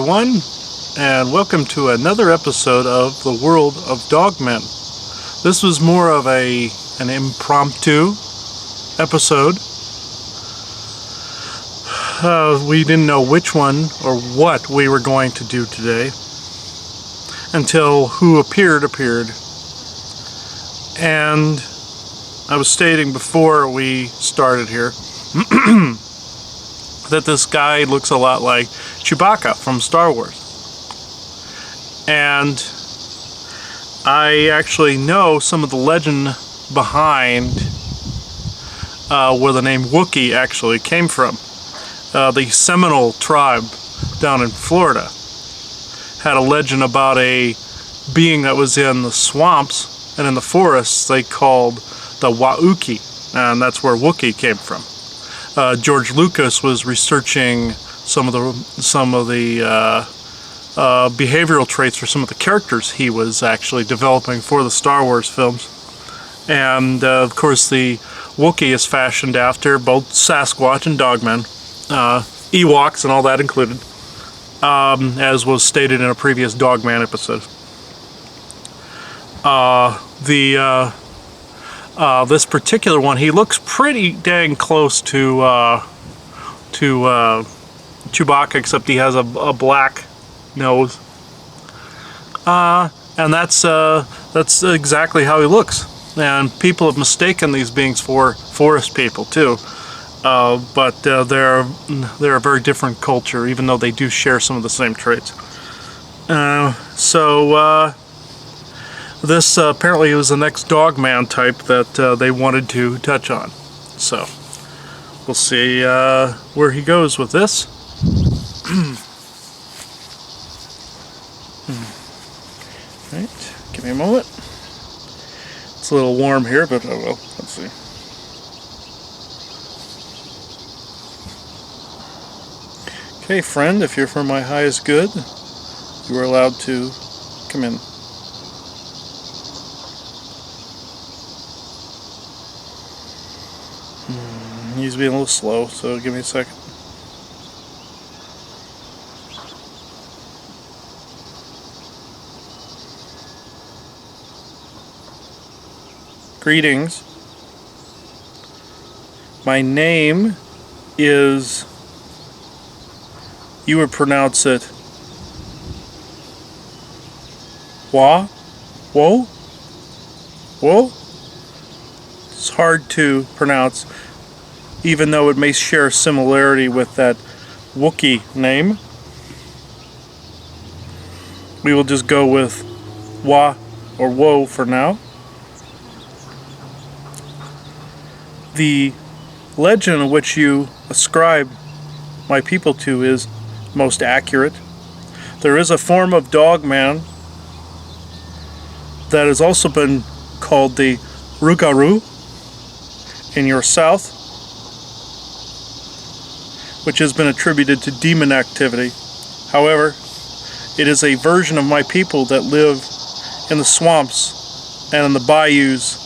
everyone, and welcome to another episode of the World of Dogmen. This was more of an impromptu episode. We didn't know which one or what we were going to do today until who appeared. And I was stating before we started here that this guy looks a lot like Chewbacca from Star Wars. And I actually know some of the legend behind where the name Wookiee actually came from. The Seminole tribe down in Florida had a legend about a being that was in the swamps and in the forests they called the Wah-oo-kies, and that's where Wookiee came from. George Lucas was researching some of the behavioral traits for some of the characters he was actually developing for the Star Wars films. And of course the Wookiee is fashioned after both Sasquatch and Dogmen, Ewoks and all that included, as was stated in a previous Dogman episode. This particular one, he looks pretty dang close to Chewbacca, except he has a black nose, and that's exactly how he looks. And people have mistaken these beings for forest people too, but they're a very different culture, even though they do share some of the same traits. This apparently was the next Dogman type that they wanted to touch on. So we'll see where he goes with this. Right, give me a moment. It's a little warm here, but oh well, let's see. Okay, friend, if you're for my highest good, you are allowed to come in. He's being a little slow, so give me a second. Greetings. My name is, you would pronounce it Whoa? It's hard to pronounce, even though it may share similarity with that Wookiee name. We will just go with Wah or Woe for now. The legend which you ascribe my people to is most accurate. There is a form of Dogman that has also been called the Rougarou in your south, which has been attributed to demon activity. However, it is a version of my people that live in the swamps and in the bayous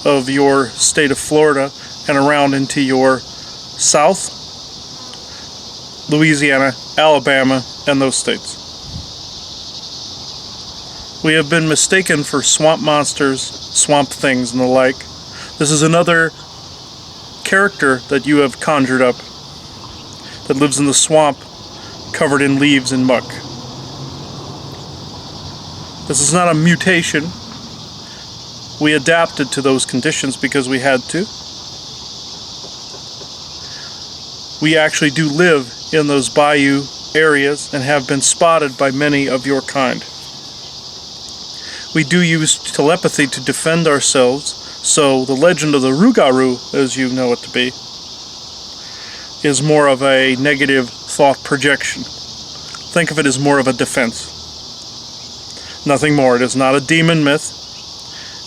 of your state of Florida and around into your south, Louisiana, Alabama, and those states. We have been mistaken for swamp monsters, swamp things, and the like. This is another character that you have conjured up that lives in the swamp covered in leaves and muck. This is not a mutation. We adapted to those conditions because we had to. We actually do live in those bayou areas and have been spotted by many of your kind. We do use telepathy to defend ourselves, so the legend of the Rougarou, as you know it to be, is more of a negative thought projection. Think of it as more of a defense. Nothing more. It is not a demon myth.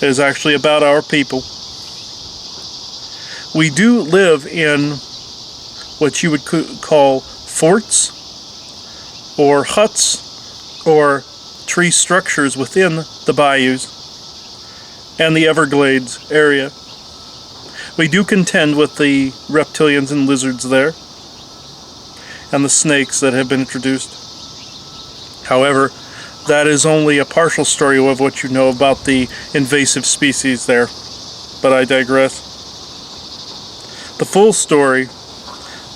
It is actually about our people. We do live in what you would call forts or huts or tree structures within the bayous and the Everglades area. We do contend with the reptilians and lizards there and the snakes that have been introduced. However, that is only a partial story of what you know about the invasive species there, but I digress. The full story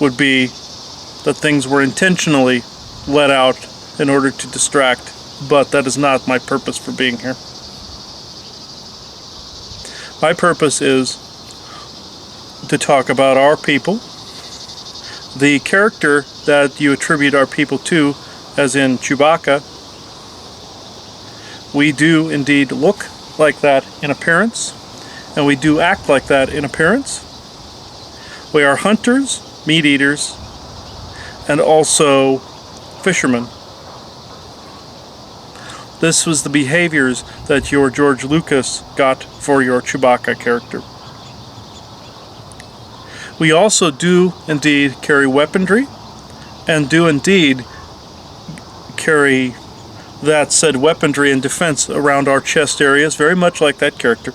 would be that things were intentionally let out in order to distract, but that is not my purpose for being here. My purpose is to talk about our people, the character that you attribute our people to, as in Chewbacca. We do indeed look like that in appearance, and we do act like that in appearance. We are hunters, meat eaters, and also fishermen. This was the behaviors that your George Lucas got for your Chewbacca character. We also do indeed carry weaponry, and do indeed carry that said weaponry and defense around our chest areas, very much like that character.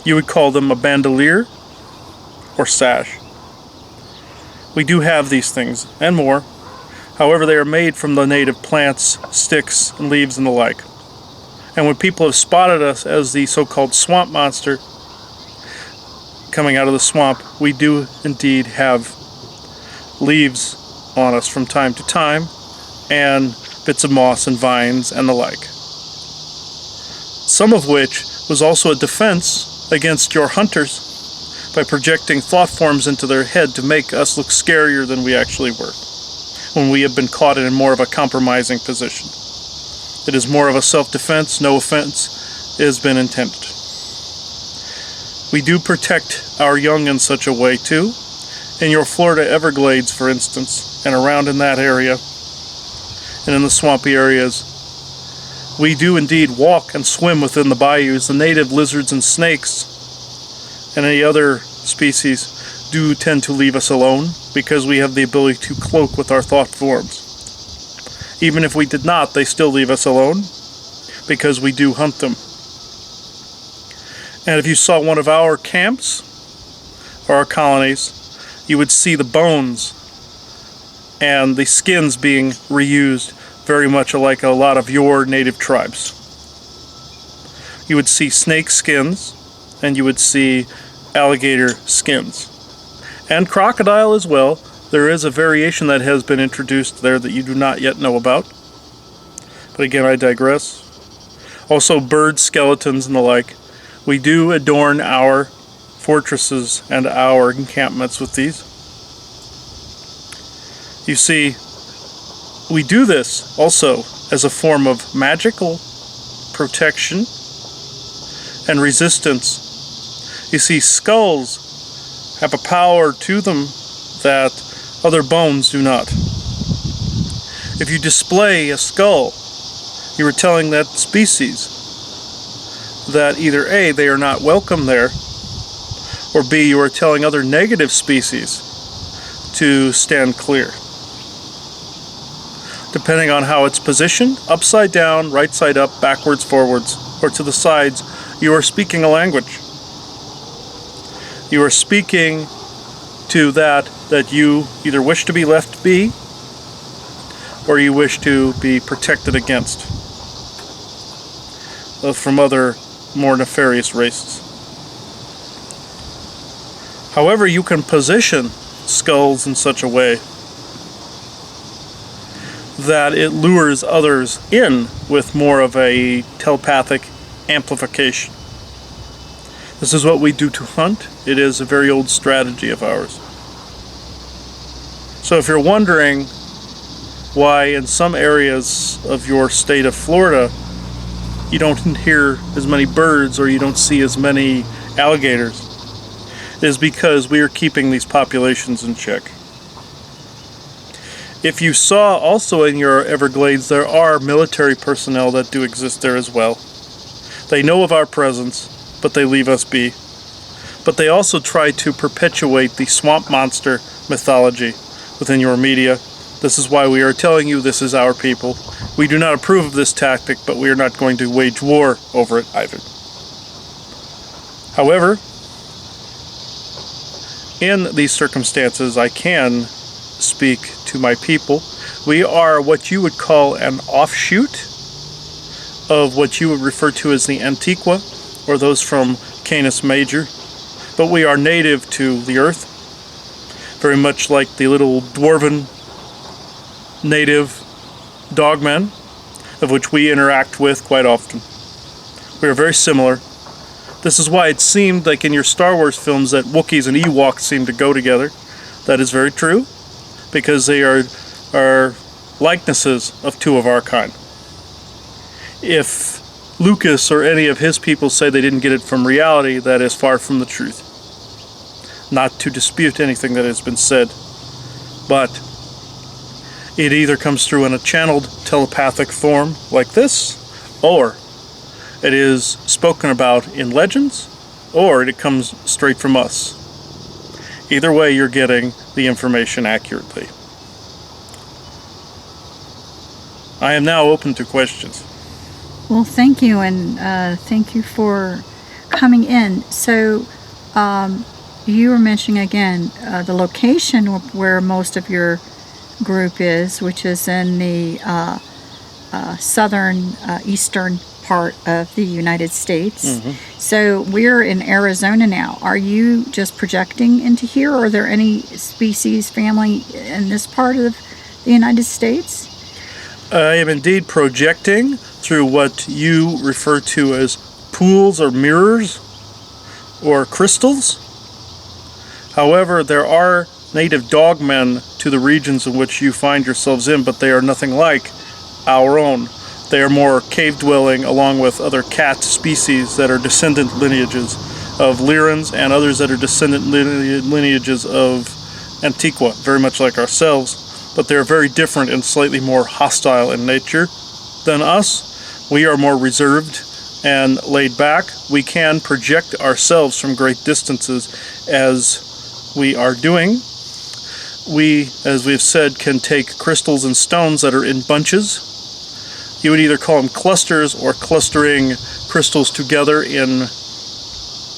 You would call them a bandolier or sash. We do have these things, and more. However, they are made from the native plants, sticks, and leaves and the like. And when people have spotted us as the so-called swamp monster coming out of the swamp, we do indeed have leaves on us from time to time, and bits of moss and vines and the like. Some of which was also a defense against your hunters by projecting thought forms into their head to make us look scarier than we actually were, when we have been caught in more of a compromising position. It is more of a self-defense, no offense has been intended. We do protect our young in such a way too. In your Florida Everglades, for instance, and around in that area, and in the swampy areas, we do indeed walk and swim within the bayous. The native lizards and snakes and any other species do tend to leave us alone because we have the ability to cloak with our thought forms. Even if we did not, they still leave us alone because we do hunt them. And if you saw one of our camps or our colonies, you would see the bones and the skins being reused very much like a lot of your native tribes. You would see snake skins, and you would see alligator skins. And crocodile as well. There is a variation that has been introduced there that you do not yet know about. But again, I digress. Also bird skeletons and the like. We do adorn our fortresses and our encampments with these. You see, we do this also as a form of magical protection and resistance. You see, skulls have a power to them that other bones do not. If you display a skull, you are telling that species that either A, they are not welcome there, or B, you are telling other negative species to stand clear. Depending on how it's positioned, upside down, right side up, backwards, forwards, or to the sides, you are speaking a language. You are speaking to that you either wish to be left be, or you wish to be protected against from other more nefarious races. However, you can position skulls in such a way that it lures others in with more of a telepathic amplification. This is what we do to hunt. It is a very old strategy of ours. So if you're wondering why in some areas of your state of Florida you don't hear as many birds or you don't see as many alligators, it is because we are keeping these populations in check. If you saw also in your Everglades, there are military personnel that do exist there as well. They know of our presence, but they leave us be. But they also try to perpetuate the swamp monster mythology within your media. This is why we are telling you this is our people. We do not approve of this tactic, but we are not going to wage war over it either. However, in these circumstances, I can speak to my people. We are what you would call an offshoot of what you would refer to as the Antiqua, or those from Canis Major. But we are native to the earth, very much like the little dwarven native dogmen, of which we interact with quite often. We are very similar. This is why it seemed like in your Star Wars films that Wookiees and Ewoks seem to go together. That is very true, because they are likenesses of two of our kind. If Lucas or any of his people say they didn't get it from reality, that is far from the truth. Not to dispute anything that has been said, but it either comes through in a channeled telepathic form like this, or it is spoken about in legends, or it comes straight from us. Either way, you're getting the information accurately. I am now open to questions. Well, thank you, and thank you for coming in. So, you were mentioning again the location where most of your group is, which is in the southern eastern part of the United States. Mm-hmm. So we're in Arizona now. Are you just projecting into here, or are there any species family in this part of the United States? I am indeed projecting through what you refer to as pools or mirrors or crystals. However, there are native dogmen to the regions in which you find yourselves in, but they are nothing like our own. They are more cave-dwelling, along with other cat species that are descendant lineages of Lyrans and others that are descendant lineages of Antiqua, very much like ourselves. But they're very different and slightly more hostile in nature than us. We are more reserved and laid back. We can project ourselves from great distances as we are doing. We, as we've said, can take crystals and stones that are in bunches. You would either call them clusters or clustering crystals together in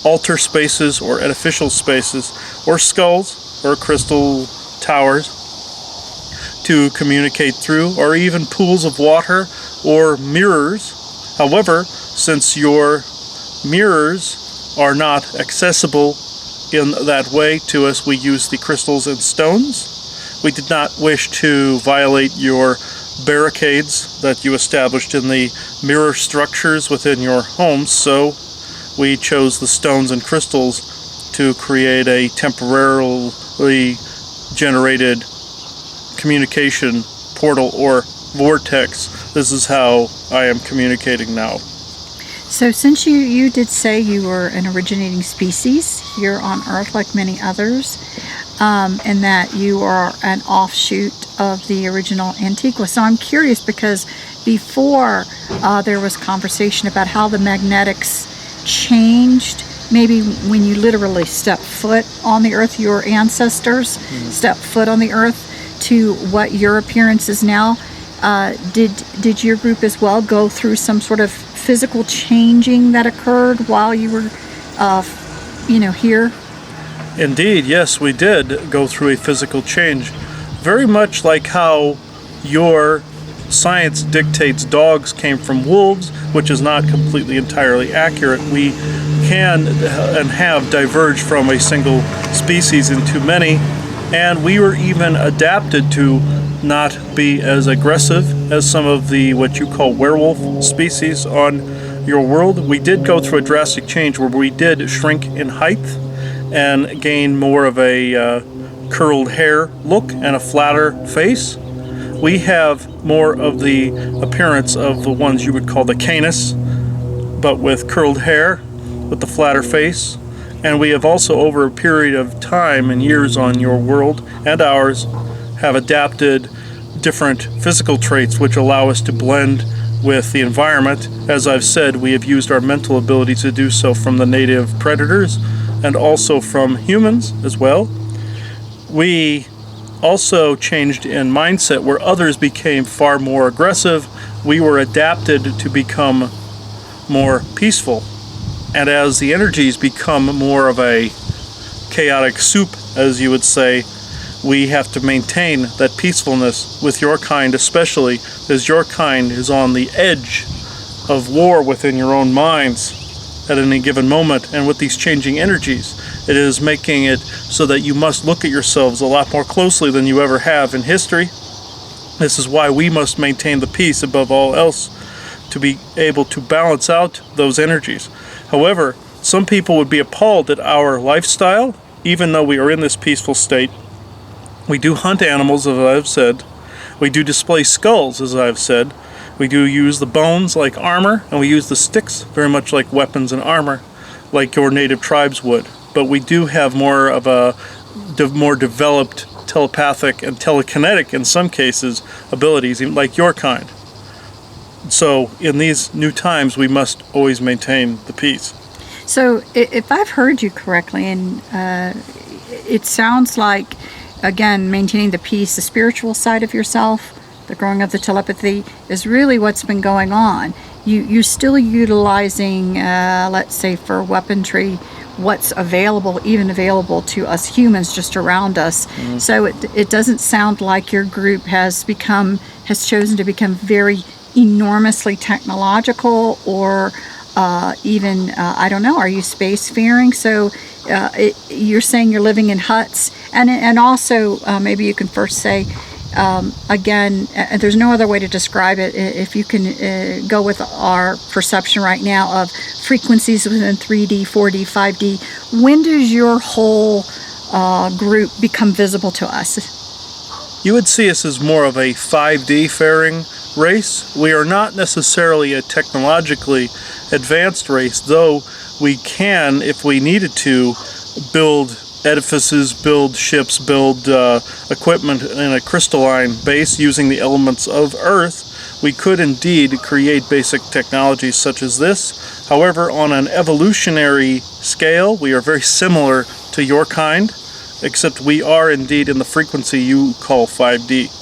altar spaces or artificial spaces, or skulls or crystal towers to communicate through, or even pools of water or mirrors. However, since your mirrors are not accessible in that way to us, we use the crystals and stones. We did not wish to violate your barricades that you established in the mirror structures within your homes, so we chose the stones and crystals to create a temporarily generated communication portal or vortex. This is how I am communicating now. So since you did say you were an originating species here on Earth like many others, and that you are an offshoot of the original Antiqua. So I'm curious because before there was conversation about how the magnetics changed, maybe when you literally stepped foot on the Earth, your ancestors stepped foot on the Earth to what your appearance is now. Did your group as well go through some sort of physical changing that occurred while you were here? Indeed, yes, we did go through a physical change. Very much like how your science dictates dogs came from wolves, which is not completely entirely accurate. We can and have diverged from a single species into many, and we were even adapted to not be as aggressive as some of the what you call werewolf species on your world. We did go through a drastic change where we did shrink in height and gain more of a curled hair look and a flatter face. We have more of the appearance of the ones you would call the Canis, but with curled hair, with the flatter face. And we have also, over a period of time and years on your world and ours, have adapted different physical traits which allow us to blend with the environment. As I've said, we have used our mental ability to do so from the native predators and also from humans as well. We also changed in mindset where others became far more aggressive. We were adapted to become more peaceful. And as the energies become more of a chaotic soup, as you would say, we have to maintain that peacefulness with your kind, especially as your kind is on the edge of war within your own minds at any given moment. And with these changing energies, it is making it so that you must look at yourselves a lot more closely than you ever have in history. This is why we must maintain the peace above all else, to be able to balance out those energies. However, some people would be appalled at our lifestyle, even though we are in this peaceful state. We do hunt animals, as I've said. We do display skulls, as I've said. We do use the bones like armor, and we use the sticks very much like weapons and armor, like your native tribes would. But we do have more of a more developed telepathic and telekinetic, in some cases, abilities, like your kind. So in these new times, we must always maintain the peace. So if I've heard you correctly, and it sounds like, again, maintaining the peace, the spiritual side of yourself, the growing of the telepathy, is really what's been going on. You're still utilizing, let's say, for weaponry, what's available, even available to us humans just around us. Mm-hmm. So it doesn't sound like your group has chosen to become very enormously technological, or even, I don't know, are you spacefaring? So you're saying you're living in huts, and also maybe you can first say, again, there's no other way to describe it. If you can go with our perception right now of frequencies within 3D, 4D, 5D, when does your whole group become visible to us? You would see us as more of a 5D faring race. We are not necessarily a technologically advanced race, though we can, if we needed to, build edifices, build ships, build equipment in a crystalline base using the elements of Earth. We could indeed create basic technologies such as this. However, on an evolutionary scale, we are very similar to your kind, except we are indeed in the frequency you call 5D.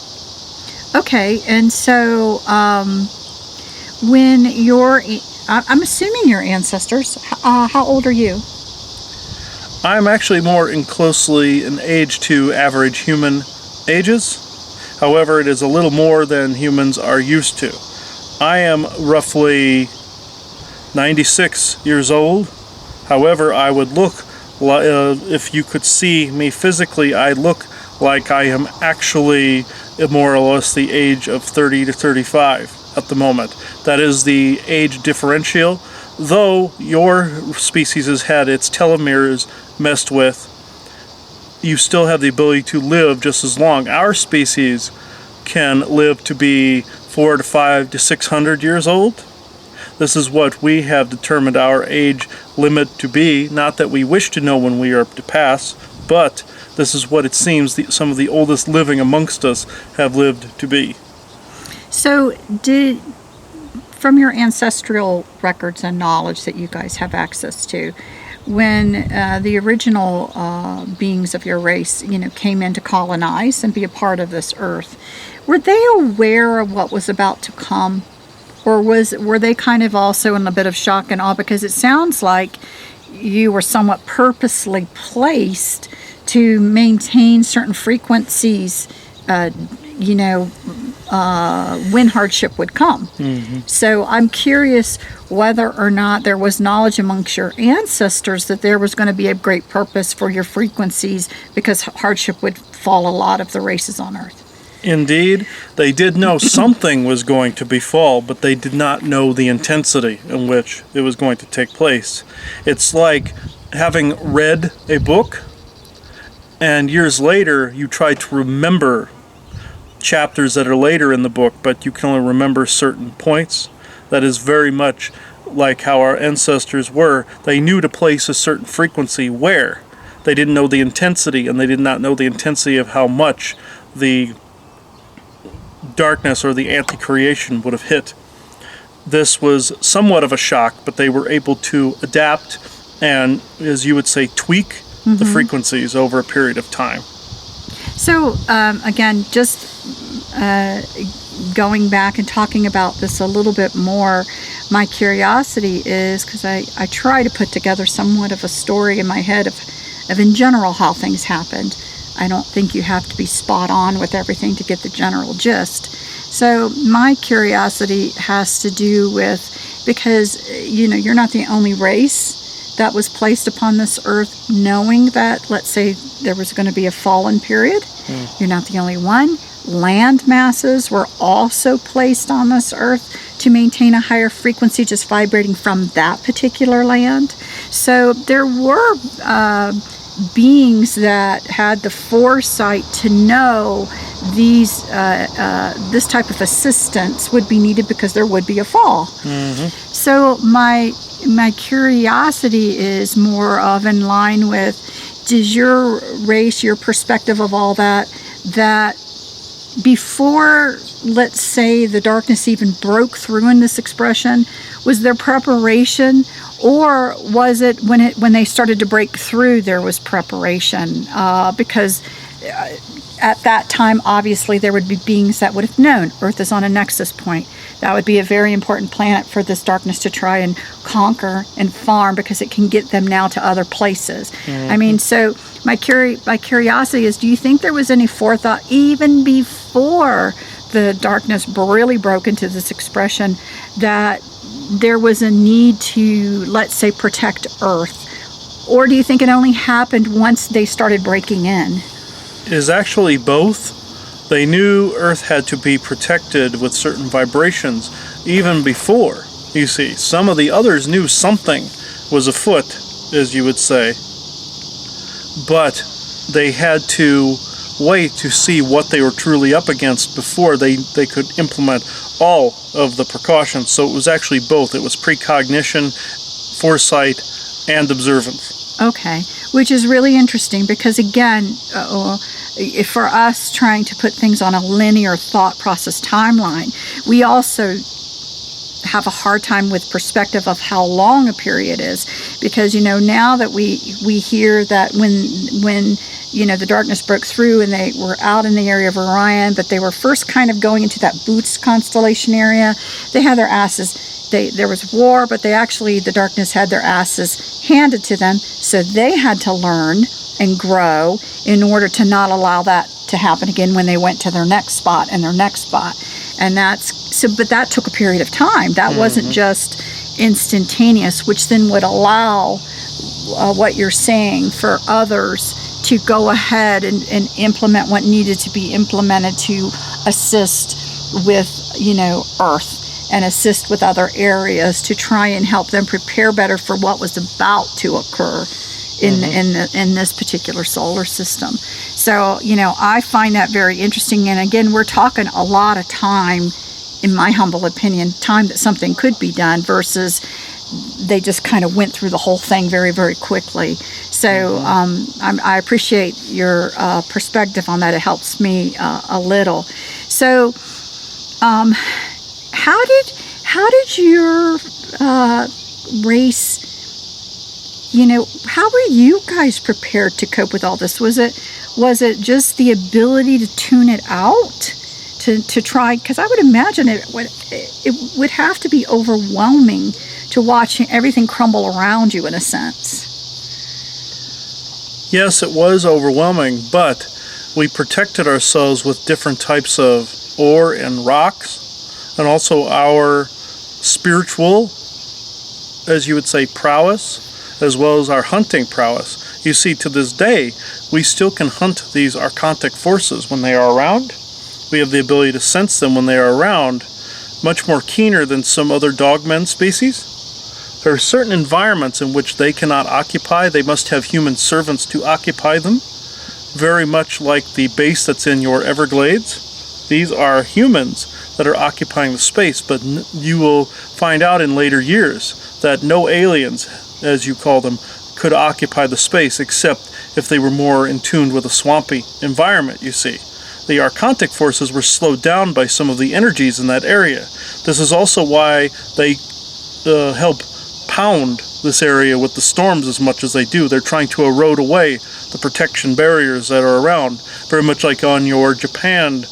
Okay, and so when I'm assuming your ancestors, how old are you? I'm actually more closely in age to average human ages. However, it is a little more than humans are used to. I am roughly 96 years old. However, I would look, if you could see me physically, I look like I am actually more or less the age of 30 to 35 at the moment. That is the age differential. Though your species has had its telomeres messed with, you still have the ability to live just as long. Our species can live to be 400 to 500 to 600 years old. This is what we have determined our age limit to be. Not that we wish to know when we are to pass, but this is what it seems some of the oldest living amongst us have lived to be. So from your ancestral records and knowledge that you guys have access to, when the original beings of your race, came in to colonize and be a part of this earth, were they aware of what was about to come? Or were they kind of also in a bit of shock and awe? Because it sounds like you were somewhat purposely placed to maintain certain frequencies, when hardship would come. Mm-hmm. So I'm curious whether or not there was knowledge amongst your ancestors that there was going to be a great purpose for your frequencies, because hardship would fall a lot of the races on Earth. Indeed, they did know something was going to befall, but they did not know the intensity in which it was going to take place. It's like having read a book, and years later you try to remember chapters that are later in the book, but you can only remember certain points. That is very much like how our ancestors were. They knew to place a certain frequency where. They didn't know the intensity, and they did not know the intensity of how much the darkness or the anti-creation would have hit. This was somewhat of a shock, but they were able to adapt and, as you would say, tweak the frequencies over a period of time. So, again, just going back and talking about this a little bit more, my curiosity is, because I try to put together somewhat of a story in my head of in general how things happened. I don't think you have to be spot on with everything to get the general gist. So my curiosity has to do with, because, you're not the only race that was placed upon this earth knowing that, let's say, there was going to be a fallen period. You're not the only one. Land masses were also placed on this earth to maintain a higher frequency, just vibrating from that particular land. So there were beings that had the foresight to know this type of assistance would be needed because there would be a fall. So my curiosity is more of in line with, does your race, your perspective of all that before, let's say, the darkness even broke through in this expression, was there preparation, or was it when they started to break through there was preparation? Because at that time, obviously, there would be beings that would have known Earth is on a nexus point. That would be a very important planet for this darkness to try and conquer and farm, because it can get them now to other places. I mean, so my curiosity is, do you think there was any forethought even before the darkness really broke into this expression, that there was a need to, let's say, protect Earth? Or do you think it only happened once they started breaking in? It is actually both. They knew Earth had to be protected with certain vibrations even before. You see, some of the others knew something was afoot, as you would say, but they had to wait to see what they were truly up against before they could implement all of the precautions. So it was actually both. It was precognition, foresight, and observance. Okay, which is really interesting, because again, for us trying to put things on a linear thought process timeline, we also have a hard time with perspective of how long a period is, because now that we hear that when the darkness broke through and they were out in the area of Orion, but they were first kind of going into that Boots constellation area, they had their asses. There was war, but the darkness had their asses handed to them, so they had to learn and grow in order to not allow that to happen again when they went to their next spot and their next spot. And but that took a period of time. That wasn't just instantaneous, which then would allow what you're saying for others to go ahead and implement what needed to be implemented to assist with, Earth, and assist with other areas to try and help them prepare better for what was about to occur in this particular solar system. So, I find that very interesting. And again, we're talking a lot of time, in my humble opinion, time that something could be done versus they just kind of went through the whole thing very, very quickly. So I appreciate your perspective on that. It helps me a little. So how did your race, how were you guys prepared to cope with all this? Was it just the ability to tune it out, to try? Because I would imagine it would have to be overwhelming to watch everything crumble around you, in a sense. Yes, it was overwhelming, but we protected ourselves with different types of ore and rocks, and also our spiritual, as you would say, prowess, as well as our hunting prowess. You see, to this day, we still can hunt these archontic forces when they are around. We have the ability to sense them when they are around, much more keener than some other dogmen species. There are certain environments in which they cannot occupy. They must have human servants to occupy them, very much like the base that's in your Everglades. These are humans that are occupying the space, but you will find out in later years that no aliens, as you call them, could occupy the space except if they were more in tune with a swampy environment, you see. The archontic forces were slowed down by some of the energies in that area. This is also why they help pound this area with the storms as much as they do. They're trying to erode away the protection barriers that are around, very much like on your Japan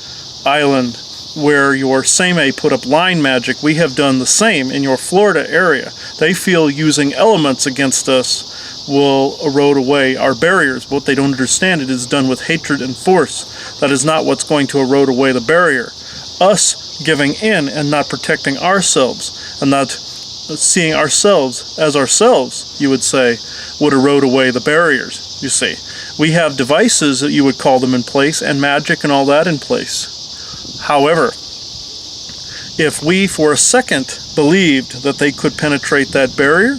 island where your Seimei put up line magic. We have done the same in your Florida area. They feel using elements against us will erode away our barriers. What they don't understand, it is done with hatred and force. That is not what's going to erode away the barrier. Us giving in and not protecting ourselves, and not seeing ourselves as ourselves, you would say, would erode away the barriers, you see. We have devices, that you would call them, in place, and magic and all that in place. However, if we for a second believed that they could penetrate that barrier,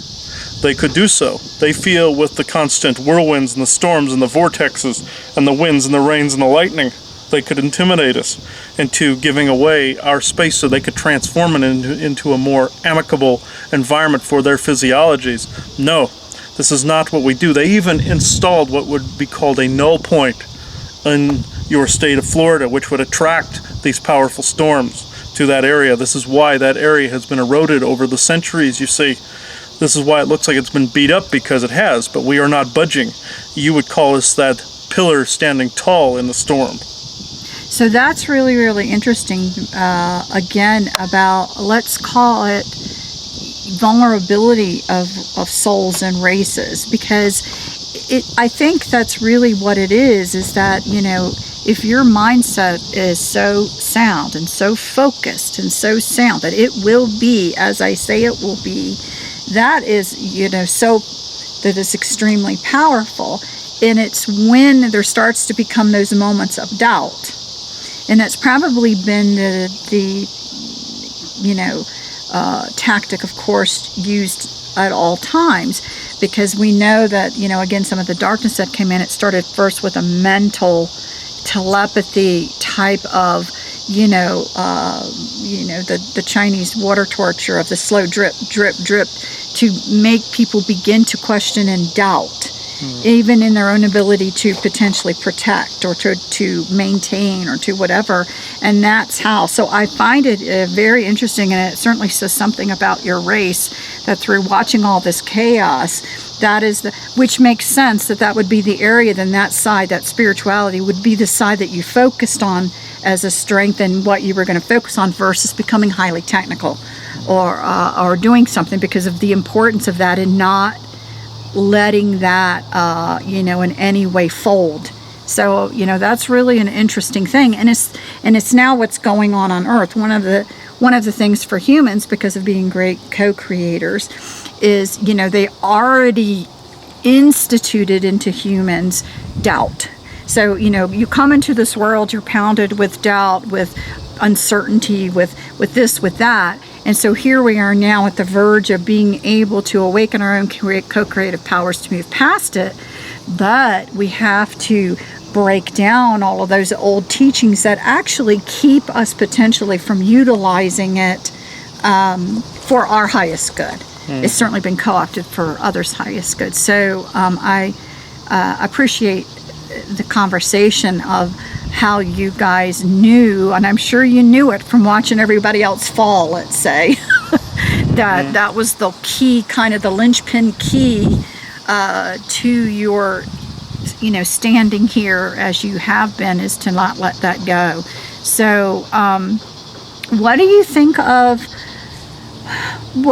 they could do so. They feel with the constant whirlwinds and the storms and the vortexes and the winds and the rains and the lightning, they could intimidate us into giving away our space so they could transform it into a more amicable environment for their physiologies. No, this is not what we do. They even installed what would be called a null point in your state of Florida, which would attract these powerful storms to that area. This is why that area has been eroded over the centuries, you see. This is why it looks like it's been beat up, because it has, but we are not budging. You would call us that pillar standing tall in the storm. So that's really, really interesting, again, about, let's call it, vulnerability of souls and races, because I think that's really what it is that, you know, if your mindset is so sound and so focused and so sound that it will be as I say it will be, that is, you know, so that is extremely powerful. And it's when there starts to become those moments of doubt. And that's probably been the you know, tactic, of course, used at all times, because we know that, you know, again, some of the darkness that came in, it started first with a mental telepathy type of, the Chinese water torture of the slow drip, drip, drip, to make people begin to question and doubt, even in their own ability to potentially protect or to maintain or to whatever. And that's how. So I find it very interesting, and it certainly says something about your race, that through watching all this chaos, that is which makes sense that would be the area, then that side, that spirituality would be the side that you focused on as a strength and what you were going to focus on, versus becoming highly technical or doing something, because of the importance of that and not letting that in any way fold. So that's really an interesting thing, and it's now what's going on Earth. One of the things for humans, because of being great co-creators, is they already instituted into humans doubt. So you come into this world, you're pounded with doubt, with uncertainty, with this, with that. And so here we are now at the verge of being able to awaken our own co-creative powers to move past it. But we have to break down all of those old teachings that actually keep us potentially from utilizing it for our highest good. It's certainly been co-opted for others' highest good. So I appreciate the conversation of how you guys knew, and I'm sure you knew it from watching everybody else fall, let's say, that was the key, kind of the linchpin key to your, standing here as you have been, is to not let that go. So what do you think of,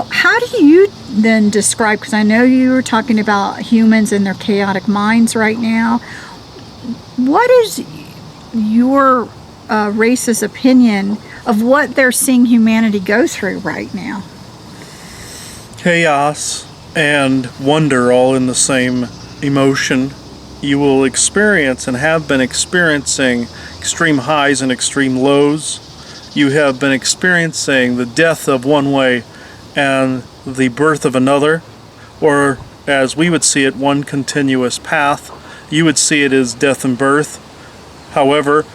how do you then describe, because I know you were talking about humans and their chaotic minds right now, what is your race's opinion of what they're seeing humanity go through right now? Chaos and wonder all in the same emotion. You will experience and have been experiencing extreme highs and extreme lows. You have been experiencing the death of one way and the birth of another, or as we would see it, one continuous path. You would see it as death and birth. However,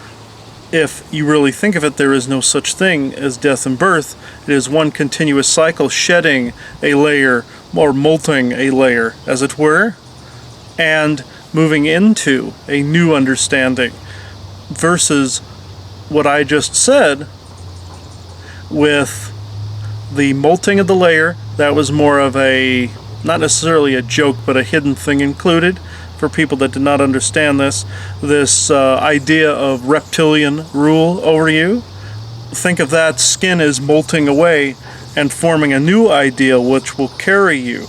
if you really think of it, there is no such thing as death and birth. It is one continuous cycle, shedding a layer or molting a layer, as it were, and moving into a new understanding, versus what I just said with the molting of the layer. That was more of a, not necessarily a joke, but a hidden thing included for people that did not understand this idea of reptilian rule over you. Think of that skin as molting away and forming a new ideal which will carry you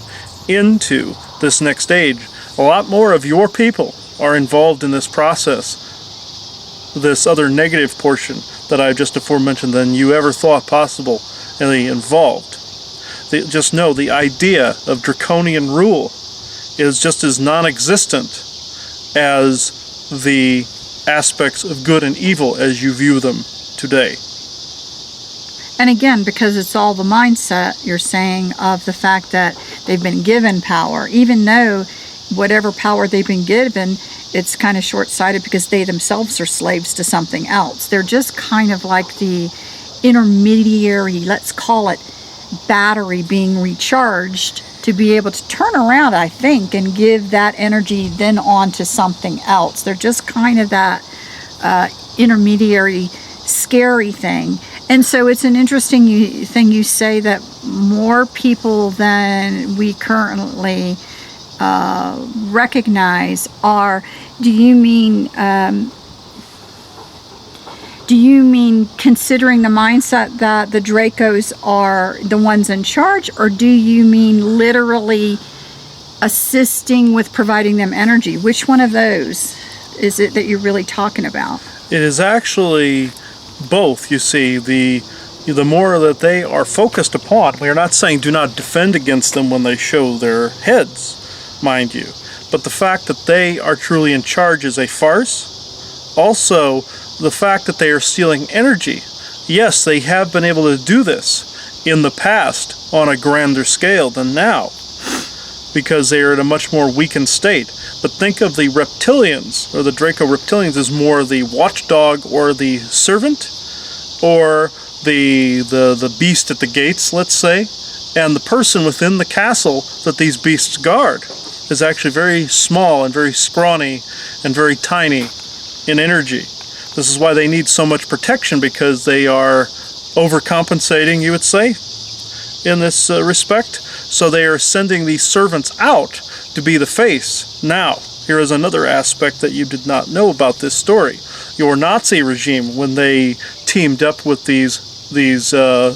into this next age, a lot more of your people are involved in this process, this other negative portion that I just aforementioned, than you ever thought possible involved. Just know the idea of draconian rule is just as non-existent as the aspects of good and evil as you view them today. And again, because it's all the mindset, you're saying, of the fact that they've been given power, even though whatever power they've been given, it's kind of short-sighted because they themselves are slaves to something else. They're just kind of like the intermediary, let's call it, battery being recharged to be able to turn around, I think, and give that energy then on to something else. They're just kind of that intermediary, scary thing. And so it's an interesting thing you say that more people than we currently recognize are. Do you mean considering the mindset that the Dracos are the ones in charge, or do you mean literally assisting with providing them energy? Which one of those is it that you're really talking about? It is actually both. You see, the more that they are focused upon, we are not saying do not defend against them when they show their heads, mind you, but the fact that they are truly in charge is a farce. Also, the fact that they are stealing energy. Yes, they have been able to do this in the past on a grander scale than now, because they are in a much more weakened state. But think of the reptilians, or the Draco reptilians, as more the watchdog or the servant, or the beast at the gates, let's say. And the person within the castle that these beasts guard is actually very small and very scrawny and very tiny in energy. This is why they need so much protection, because they are overcompensating, you would say, in this respect. So they are sending these servants out to be the face. Now, here is another aspect that you did not know about this story. Your Nazi regime, when they teamed up with these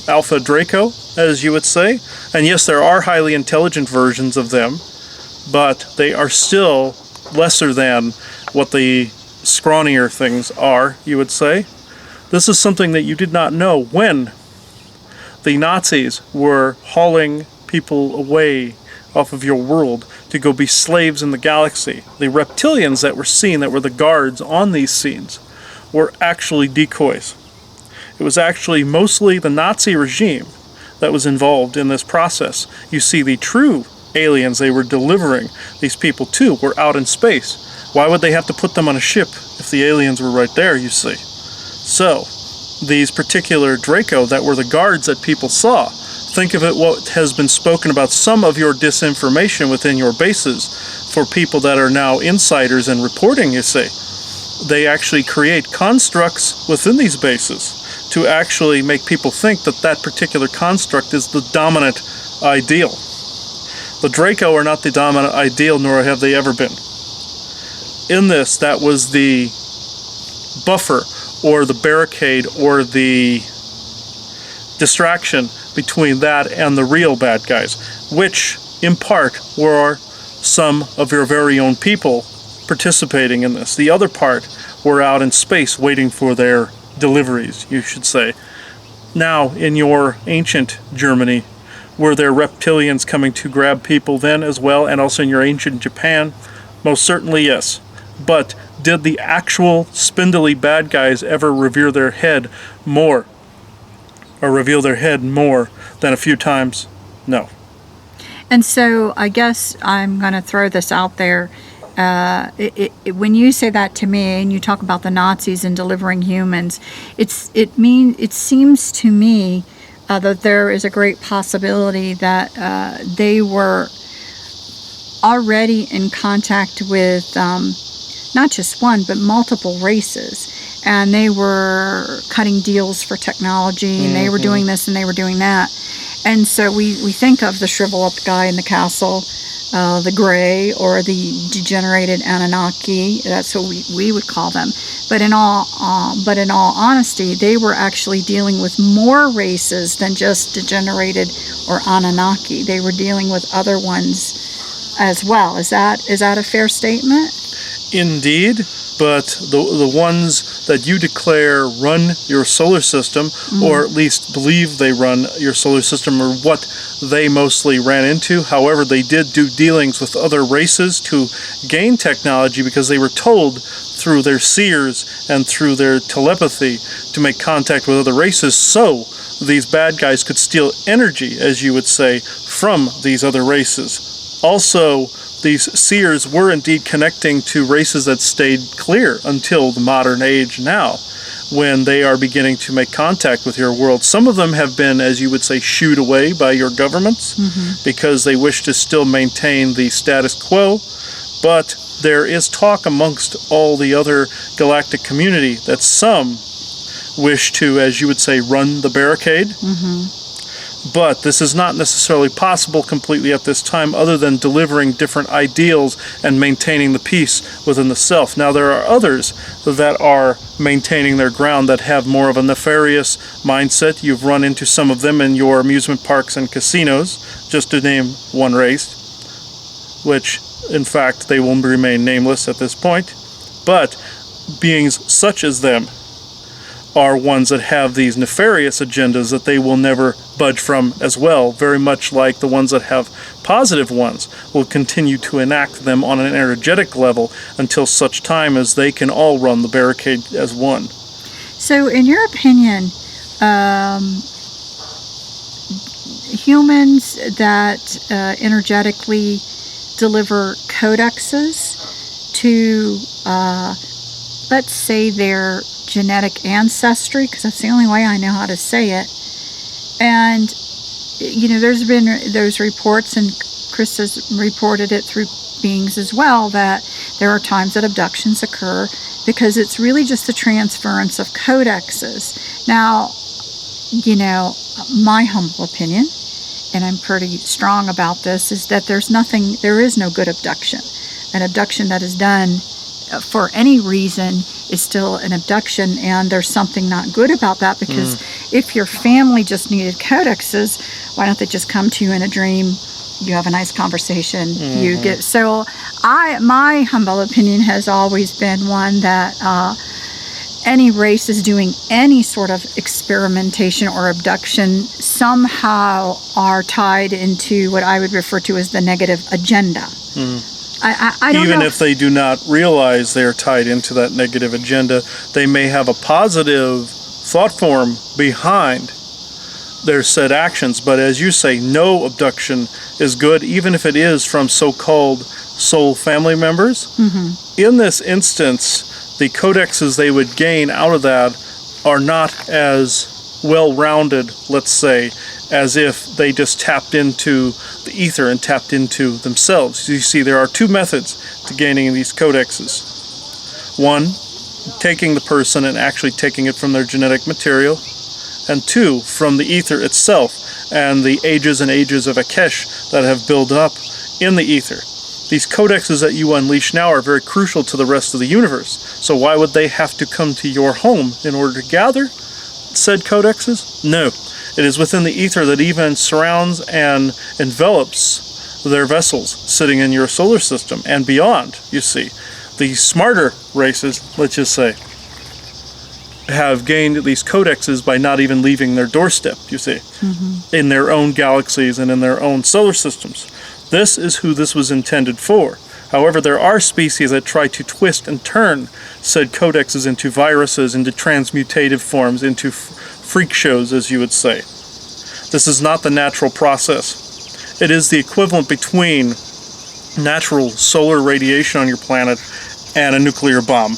Alpha Draco, as you would say, and yes, there are highly intelligent versions of them, but they are still lesser than what the scrawnier things are, you would say. This is something that you did not know when the Nazis were hauling people away off of your world to go be slaves in the galaxy. The reptilians that were seen, that were the guards on these scenes, were actually decoys. It was actually mostly the Nazi regime that was involved in this process. You see, the true aliens they were delivering these people to were out in space. Why would they have to put them on a ship if the aliens were right there, you see? So, these particular Draco that were the guards that people saw, think of it what has been spoken about some of your disinformation within your bases for people that are now insiders and reporting, you see. They actually create constructs within these bases to actually make people think that that particular construct is the dominant ideal. The Draco are not the dominant ideal, nor have they ever been. In this, that was the buffer, or the barricade, or the distraction between that and the real bad guys, which, in part, were some of your very own people participating in this. The other part were out in space waiting for their deliveries, you should say. Now, in your ancient Germany, were there reptilians coming to grab people then as well, and also in your ancient Japan? Most certainly, yes. But did the actual spindly bad guys ever reveal their head more than a few times? No. And so I guess I'm going to throw this out there. When you say that to me and you talk about the Nazis and delivering humans, it seems to me that there is a great possibility that they were already in contact with not just one, but multiple races. And they were cutting deals for technology, and they were doing this and they were doing that. And so we think of the shrivel-up guy in the castle, the gray, or the degenerated Anunnaki. That's what we would call them. But in all honesty, they were actually dealing with more races than just degenerated or Anunnaki. They were dealing with other ones as well. Is that a fair statement? Indeed, but the ones that you declare run your solar system, or at least believe they run your solar system, are what they mostly ran into. However, they did do dealings with other races to gain technology because they were told through their seers and through their telepathy to make contact with other races, so these bad guys could steal energy, as you would say, from these other races. Also, these seers were indeed connecting to races that stayed clear until the modern age now, when they are beginning to make contact with your world. Some of them have been, as you would say, shooed away by your governments because they wish to still maintain the status quo. But there is talk amongst all the other galactic community that some wish to, as you would say, run the barricade. But this is not necessarily possible completely at this time, other than delivering different ideals and maintaining the peace within the self. Now, there are others that are maintaining their ground that have more of a nefarious mindset. You've run into some of them in your amusement parks and casinos, just to name one race, which, in fact, they will remain nameless at this point. But beings such as them are ones that have these nefarious agendas that they will never budge from as well, very much like the ones that have positive ones will continue to enact them on an energetic level until such time as they can all run the barricade as one. So, in your opinion, humans that energetically deliver codexes to, let's say, their genetic ancestry, because that's the only way I know how to say it. And, you know, there's been those reports, and Chris has reported it through beings as well, that there are times that abductions occur because it's really just the transference of codexes. Now, you know, my humble opinion, and I'm pretty strong about this, is that there is no good abduction. An abduction that is done for any reason is still an abduction, and there's something not good about that, because if your family just needed codexes, why don't they just come to you in a dream? You have a nice conversation. You get my humble opinion has always been one that any race is doing any sort of experimentation or abduction somehow are tied into what I would refer to as the negative agenda. I don't Even know. if they do not realize they are tied into that negative agenda, they may have a positive thought form behind their said actions. But as you say, no abduction is good, even if it is from so-called soul family members. In this instance, the codexes they would gain out of that are not as well-rounded, let's say, as if they just tapped into the ether and tapped into themselves. You see, there are two methods to gaining these codexes. One, taking the person and actually taking it from their genetic material. And two, from the ether itself and the ages and ages of Akesh that have built up in the ether. These codexes that you unleash now are very crucial to the rest of the universe. So why would they have to come to your home in order to gather said codexes? No. It is within the ether that even surrounds and envelops their vessels sitting in your solar system and beyond, you see. The smarter races, let's just say, have gained these codexes by not even leaving their doorstep, you see, in their own galaxies and in their own solar systems. This is who this was intended for. However, there are species that try to twist and turn said codexes into viruses, into transmutative forms, into freak shows, as you would say. This is not the natural process. It is the equivalent between natural solar radiation on your planet and a nuclear bomb.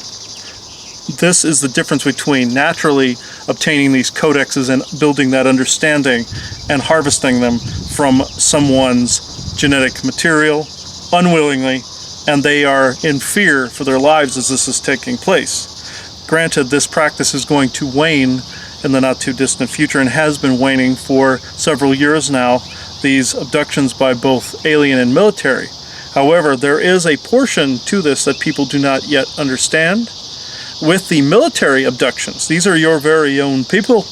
This is the difference between naturally obtaining these codexes and building that understanding and harvesting them from someone's genetic material unwillingly, and they are in fear for their lives as this is taking place. Granted, this practice is going to wane in the not-too-distant future and has been waning for several years now, these abductions by both alien and military. However, there is a portion to this that people do not yet understand. With the military abductions, these are your very own people,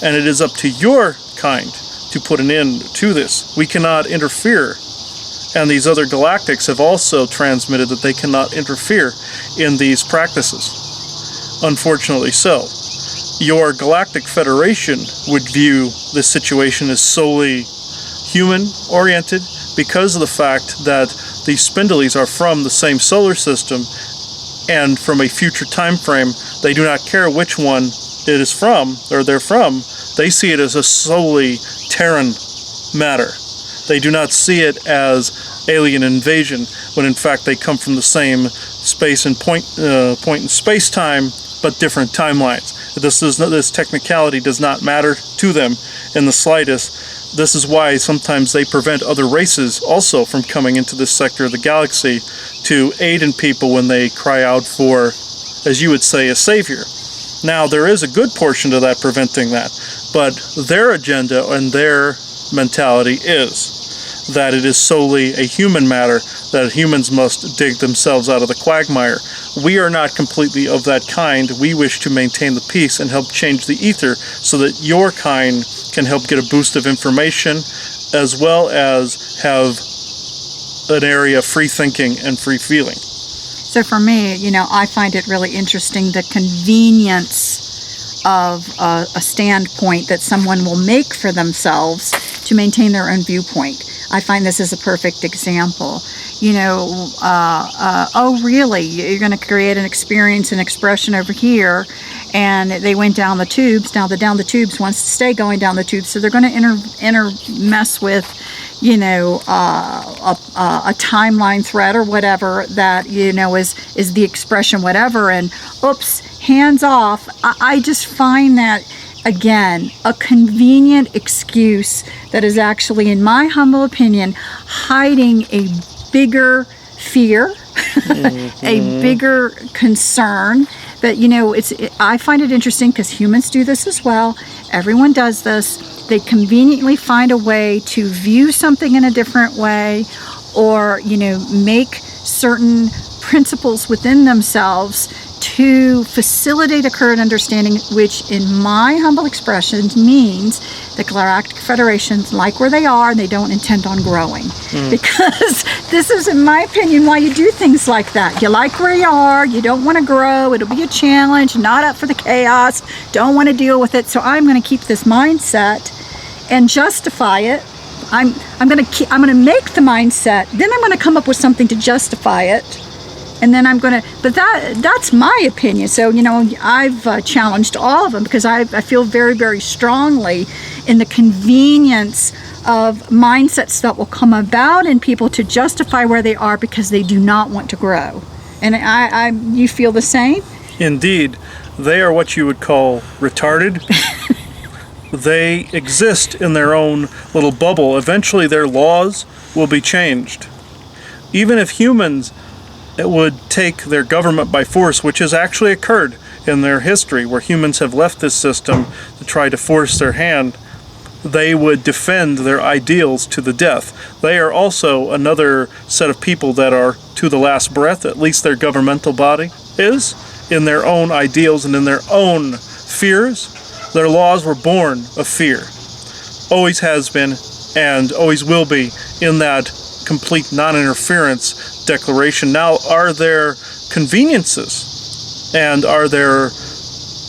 and it is up to your kind to put an end to this. We cannot interfere And these other galactics have also transmitted that they cannot interfere in these practices. Unfortunately so. Your Galactic Federation would view this situation as solely human-oriented because of the fact that these spindlies are from the same solar system, and from a future time frame, they do not care which one it is from, or they're from. They see it as a solely Terran matter. They do not see it as alien invasion, when in fact they come from the same space and point in space-time, but different timelines. This technicality does not matter to them in the slightest. This is why sometimes they prevent other races also from coming into this sector of the galaxy to aid in people when they cry out for, as you would say, a savior. Now, there is a good portion to that preventing that, but their agenda and their mentality is that it is solely a human matter, that humans must dig themselves out of the quagmire. We are not completely of that kind. We wish to maintain the peace and help change the ether so that your kind can help get a boost of information, as well as have an area of free thinking and free feeling. So for me, I find it really interesting the convenience of a standpoint that someone will make for themselves to maintain their own viewpoint. I find this is a perfect example. Oh really, you're going to create an experience and expression over here, and they went down the tubes. Now the down the tubes wants to stay going down the tubes, so they're going to mess with a timeline thread or whatever that is the expression whatever, and oops, hands off. I just find that, again, a convenient excuse that is actually, in my humble opinion, hiding a bigger fear, a bigger concern. That I find it interesting because humans do this as well. Everyone does this. They conveniently find a way to view something in a different way, or make certain principles within themselves to facilitate a current understanding, which in my humble expression means the Galactic Federations like where they are and they don't intend on growing. Because this is, in my opinion, why you do things like that. You like where you are, you don't want to grow, it'll be a challenge, not up for the chaos, don't want to deal with it, so I'm going to keep this mindset and justify it. I'm going to make the mindset, then I'm going to come up with something to justify it. And then I'm going to, but that's my opinion. So, I've challenged all of them because I feel very, very strongly in the convenience of mindsets that will come about in people to justify where they are because they do not want to grow. And you feel the same? Indeed. They are what you would call retarded. They exist in their own little bubble. Eventually their laws will be changed. Even if humans would take their government by force, which has actually occurred in their history, where humans have left this system to try to force their hand, they would defend their ideals to the death. They are also another set of people that are to the last breath, at least their governmental body is, in their own ideals and in their own fears. Their laws were born of fear. Always has been and always will be in that complete non-interference declaration. Now, are there conveniences and are there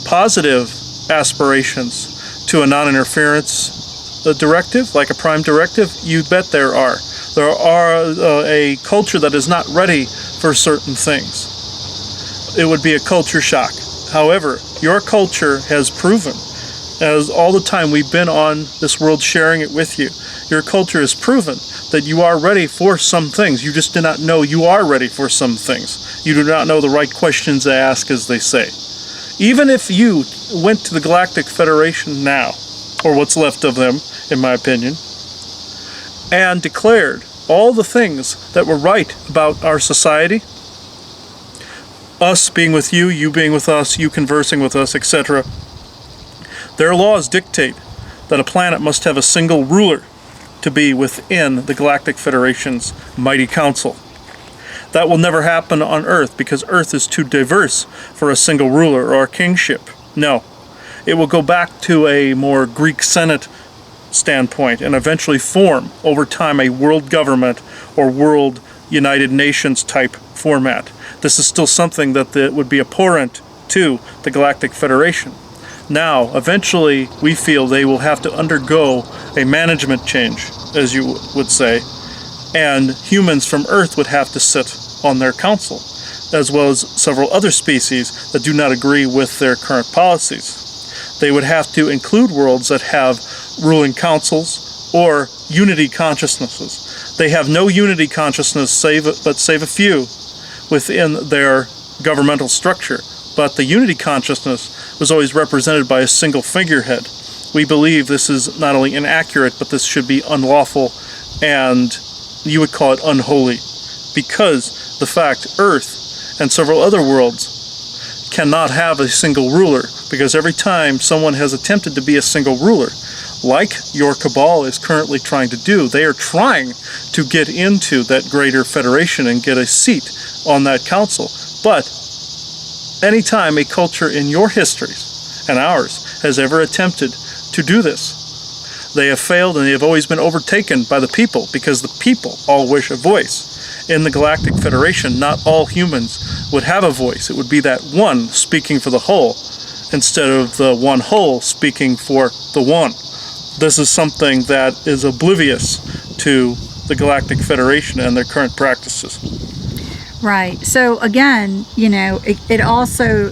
positive aspirations to a non-interference directive, like a prime directive? You bet there are. There are a culture that is not ready for certain things. It would be a culture shock. However, your culture has proven, as all the time we've been on this world sharing it with you, your culture has proven that you are ready for some things. You just do not know you are ready for some things. You do not know the right questions to ask, as they say. Even if you went to the Galactic Federation now, or what's left of them, in my opinion, and declared all the things that were right about our society, us being with you, you being with us, you conversing with us, etc., their laws dictate that a planet must have a single ruler to be within the Galactic Federation's mighty council. That will never happen on Earth because Earth is too diverse for a single ruler or a kingship. No. It will go back to a more Greek Senate standpoint and eventually form over time a world government or world United Nations type format. This is still something that would be abhorrent to the Galactic Federation. Now, eventually, we feel they will have to undergo a management change, as you would say, and humans from Earth would have to sit on their council, as well as several other species that do not agree with their current policies. They would have to include worlds that have ruling councils or unity consciousnesses. They have no unity consciousness save a few within their governmental structure, but the unity consciousness was always represented by a single figurehead. We believe this is not only inaccurate, but this should be unlawful, and you would call it unholy, because the fact Earth and several other worlds cannot have a single ruler, because every time someone has attempted to be a single ruler, like your cabal is currently trying to do, they are trying to get into that greater federation and get a seat on that council. But anytime a culture in your histories and ours has ever attempted to do this, they have failed, and they have always been overtaken by the people, because the people all wish a voice. In the Galactic Federation, not all humans would have a voice. It would be that one speaking for the whole, instead of the one whole speaking for the one. This is something that is oblivious to the Galactic Federation and their current practices. Right. So again, it also,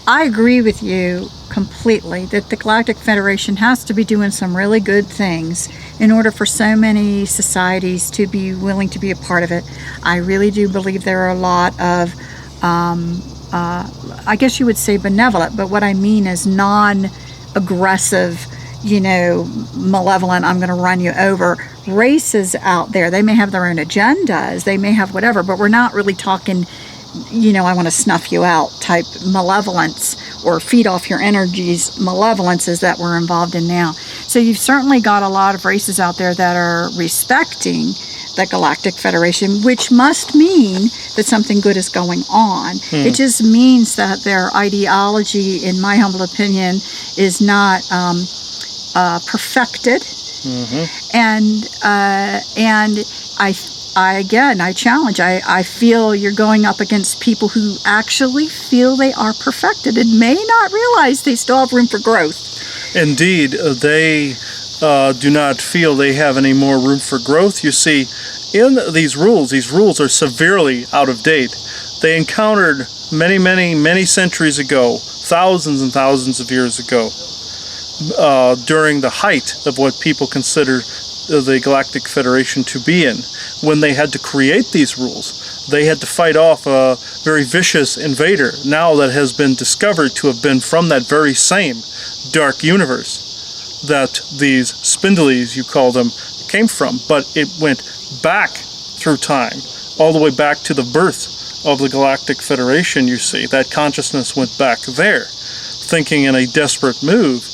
I agree with you completely that the Galactic Federation has to be doing some really good things in order for so many societies to be willing to be a part of it. I really do believe there are a lot of, I guess you would say benevolent, but what I mean is non-aggressive, malevolent, I'm going to run you over races out there. They may have their own agendas, they may have whatever, but we're not really talking, I want to snuff you out type malevolence or feed off your energies malevolences that we're involved in now. So you've certainly got a lot of races out there that are respecting the Galactic Federation, which must mean that something good is going on. It just means that their ideology, in my humble opinion, is not perfected. And I challenge. I feel you're going up against people who actually feel they are perfected and may not realize they still have room for growth. Indeed, they do not feel they have any more room for growth. You see, in these rules are severely out of date. They encountered many centuries ago, thousands and thousands of years ago, during the height of what people consider the Galactic Federation to be in. When they had to create these rules, they had to fight off a very vicious invader, now that has been discovered to have been from that very same dark universe that these spindlies, you call them, came from. But it went back through time, all the way back to the birth of the Galactic Federation, you see. That consciousness went back there, thinking in a desperate move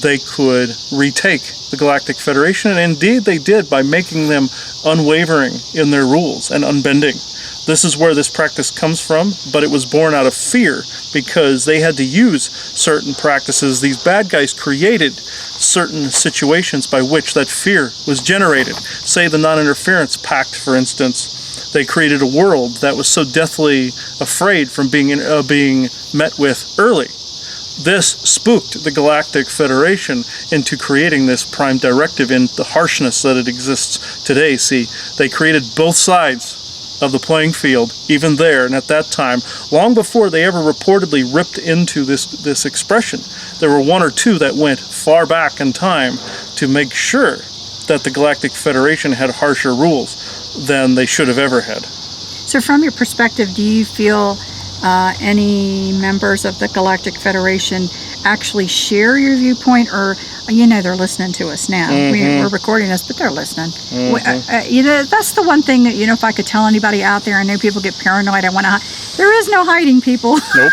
they could retake the Galactic Federation, and indeed they did, by making them unwavering in their rules and unbending. This is where this practice comes from, but it was born out of fear, because they had to use certain practices. These bad guys created certain situations by which that fear was generated. Say the non-interference pact, for instance. They created a world that was so deathly afraid from being met with early. This spooked the Galactic Federation into creating this prime directive in the harshness that it exists today. See, they created both sides of the playing field, even there, and at that time, long before they ever reportedly ripped into this expression, there were one or two that went far back in time to make sure that the Galactic Federation had harsher rules than they should have ever had. So from your perspective, do you feel any members of the Galactic Federation actually share your viewpoint, or they're listening to us now? We're recording this, but they're listening. That's the one thing that, if I could tell anybody out there, I know people get paranoid. There is no hiding, people. Nope.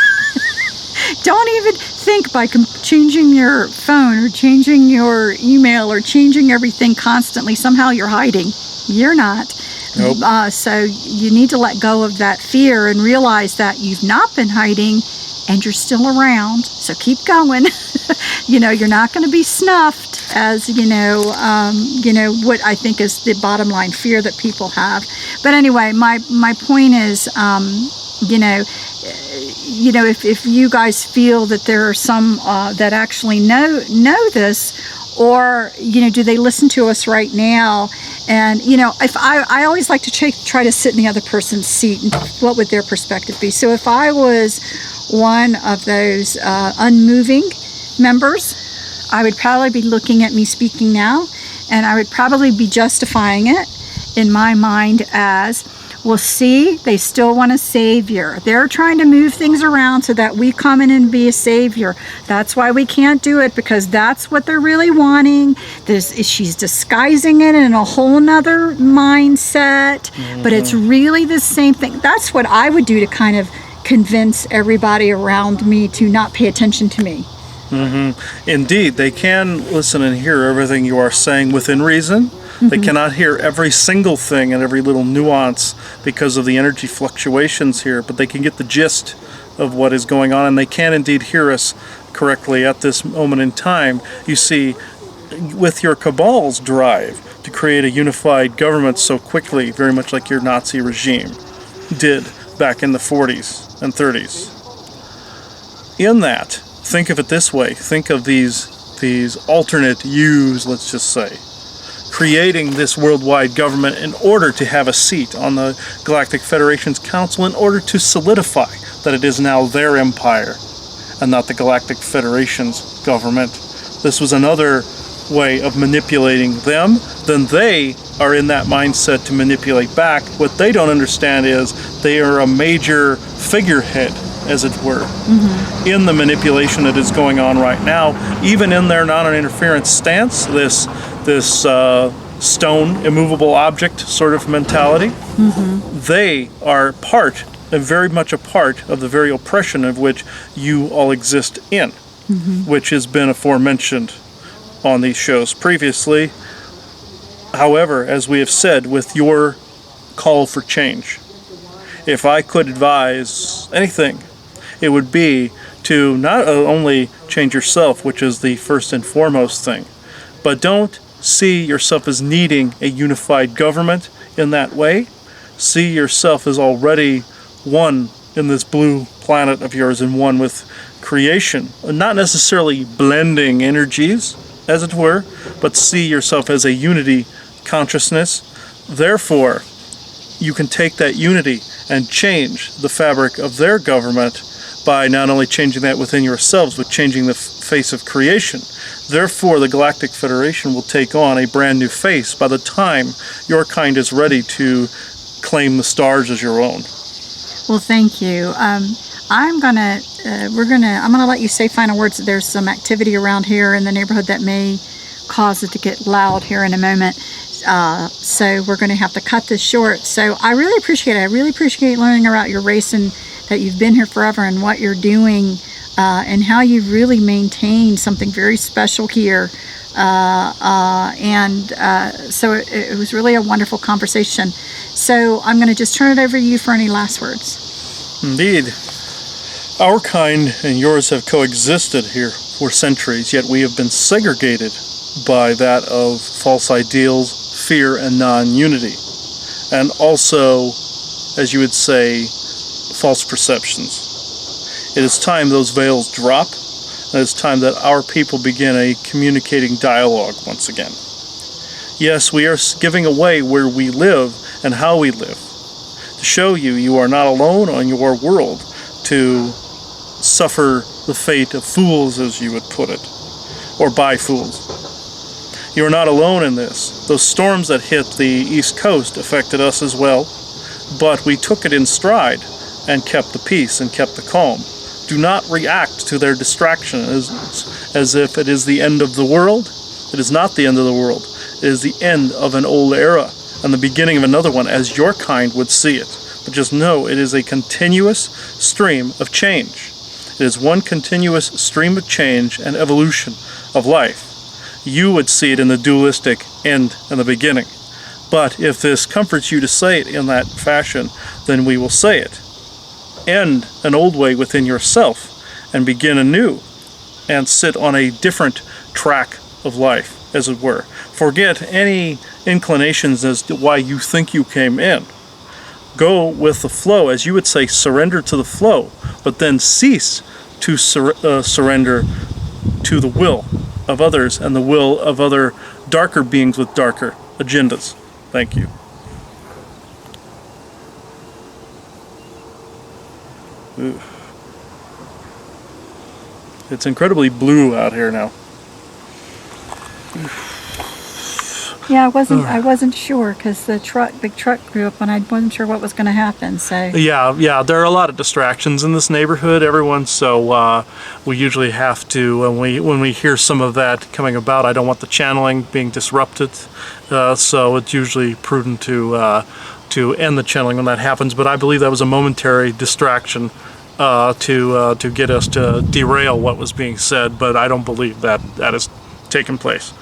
Don't even think by changing your phone or changing your email or changing everything constantly, somehow you're hiding. You're not. Nope. So you need to let go of that fear and realize that you've not been hiding and you're still around. So keep going. you're not going to be snuffed, as what I think is the bottom line fear that people have. But anyway, my point is, if you guys feel that there are some that actually know this, or do they listen to us right now? And if I always like to try to sit in the other person's seat, and what would their perspective be? So if I was one of those unmoving members, I would probably be looking at me speaking now, and I would probably be justifying it in my mind as, well, see, they still want a savior. They're trying to move things around so that we come in and be a savior. That's why we can't do it, because that's what they're really wanting. She's disguising it in a whole nother mindset, but it's really the same thing. That's what I would do to kind of convince everybody around me to not pay attention to me. Indeed, they can listen and hear everything you are saying within reason. They cannot hear every single thing and every little nuance because of the energy fluctuations here, but they can get the gist of what is going on, and they can indeed hear us correctly at this moment in time. You see, with your cabal's drive to create a unified government so quickly, very much like your Nazi regime did back in the 40s and 30s. In that, think of it this way. Think of these alternate yous, let's just say, creating this worldwide government in order to have a seat on the Galactic Federation's Council, in order to solidify that it is now their empire and not the Galactic Federation's government. This was another way of manipulating them. Then they are in that mindset to manipulate back. What they don't understand is they are a major figurehead, as it were, in the manipulation that is going on right now. Even in their non-interference stance, this stone, immovable object sort of mentality, they are very much a part of the very oppression of which you all exist in, which has been aforementioned on these shows previously. However, as we have said, with your call for change, if I could advise anything, it would be to not only change yourself, which is the first and foremost thing, but don't see yourself as needing a unified government in that way. See yourself as already one in this blue planet of yours and one with creation. Not necessarily blending energies, as it were, but see yourself as a unity consciousness. Therefore, you can take that unity and change the fabric of their government by not only changing that within yourselves, but changing the face of creation. Therefore, the Galactic Federation will take on a brand new face by the time your kind is ready to claim the stars as your own. Well, thank you. I'm gonna let you say final words. There's some activity around here in the neighborhood that may cause it to get loud here in a moment. So we're going to have to cut this short. So I really appreciate it. I really appreciate learning about your race and that you've been here forever and what you're doing, and how you've really maintained something very special here. So it was really a wonderful conversation. So I'm going to just turn it over to you for any last words. Indeed. Our kind and yours have coexisted here for centuries, yet we have been segregated by that of false ideals, fear, and non-unity. And also, as you would say, false perceptions. It is time those veils drop, and it is time that our people begin a communicating dialogue once again. Yes, we are giving away where we live and how we live, to show you are not alone on your world to suffer the fate of fools, as you would put it, or by fools. You are not alone in this. Those storms that hit the East Coast affected us as well, but we took it in stride and kept the peace and kept the calm. Do not react to their distraction as if it is the end of the world. It is not the end of the world. It is the end of an old era and the beginning of another one, as your kind would see it. But just know it is a continuous stream of change. It is one continuous stream of change and evolution of life. You would see it in the dualistic end and the beginning. But if this comforts you to say it in that fashion, then we will say it. End an old way within yourself and begin anew. and sit on a different track of life, as it were. Forget any inclinations as to why you think you came in. Go with the flow, as you would say, surrender to the flow, but then cease to surrender to the will of others and the will of other darker beings with darker agendas. Thank you. Ooh. It's incredibly blue out here now. Yeah, I wasn't sure because the big truck grew up and I wasn't sure what was going to happen. So yeah, there are a lot of distractions in this neighborhood, everyone. So we usually have to when we hear some of that coming about. I don't want the channeling being disrupted, so it's usually prudent to end the channeling when that happens. But I believe that was a momentary distraction to get us to derail what was being said. But I don't believe that has taken place.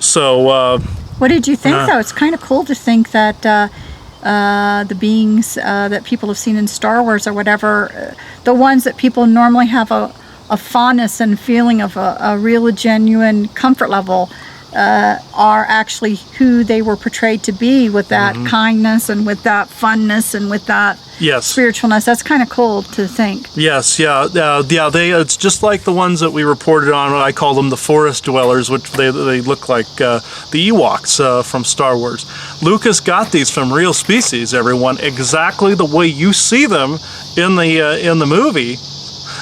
So. What did you think, though? It's kind of cool to think that the beings that people have seen in Star Wars or whatever, the ones that people normally have a fondness and feeling of a real, genuine comfort level, are actually who they were portrayed to be, with that kindness and with that funness and with that spiritualness. That's kind of cool to think. Yes, yeah. It's just like the ones that we reported on. I call them the forest dwellers, which they look like the Ewoks from Star Wars. Lucas got these from real species, everyone, exactly the way you see them in the movie.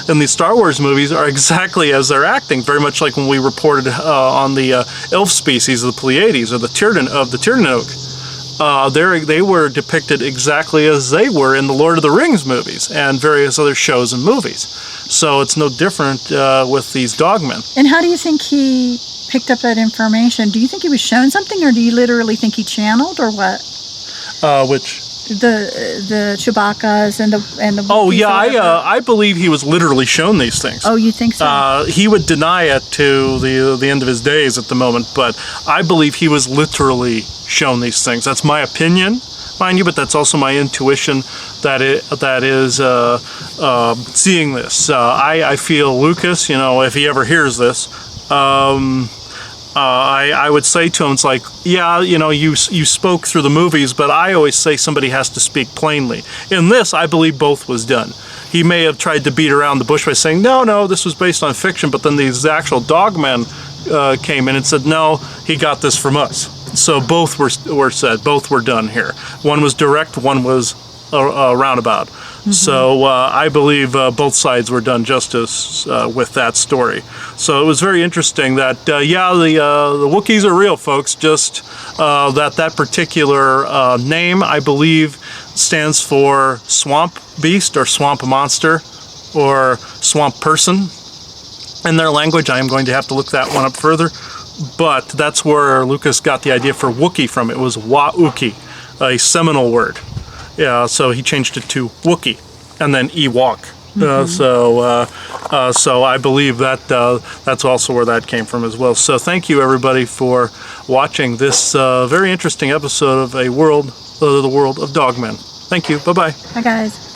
In the Star Wars movies are exactly as they're acting, very much like when we reported on the elf species of the Pleiades or the Tyranoke. They were depicted exactly as they were in the Lord of the Rings movies and various other shows and movies. So it's no different with these Dogmen. And how do you think he picked up that information? Do you think he was shown something, or do you literally think he channeled, or what? Which? The Chewbacca's and the Oh yeah, I believe he was literally shown these things. Oh, you think so? He would deny it to the end of his days at the moment, but I believe he was literally shown these things. That's my opinion, mind you, but that's also my intuition that is seeing this. I feel Lucas, if he ever hears this, I would say to him, it's like, yeah, you spoke through the movies, but I always say somebody has to speak plainly. In this, I believe both was done. He may have tried to beat around the bush by saying, no, this was based on fiction, but then these actual Dogmen came in and said, no, he got this from us. So both were said, both were done here. One was direct, one was roundabout. So I believe both sides were done justice with that story. So it was very interesting that, the Wookiees are real, folks, just that particular name, I believe, stands for swamp beast or swamp monster or swamp person. In their language, I am going to have to look that one up further. But that's where Lucas got the idea for Wookiee from. It was Wah-oo-kies, a Seminole word. Yeah, so he changed it to Wookiee, and then Ewok. So I believe that that's also where that came from as well. So thank you everybody for watching this very interesting episode of the world of Dogmen. Thank you. Bye bye. Bye guys.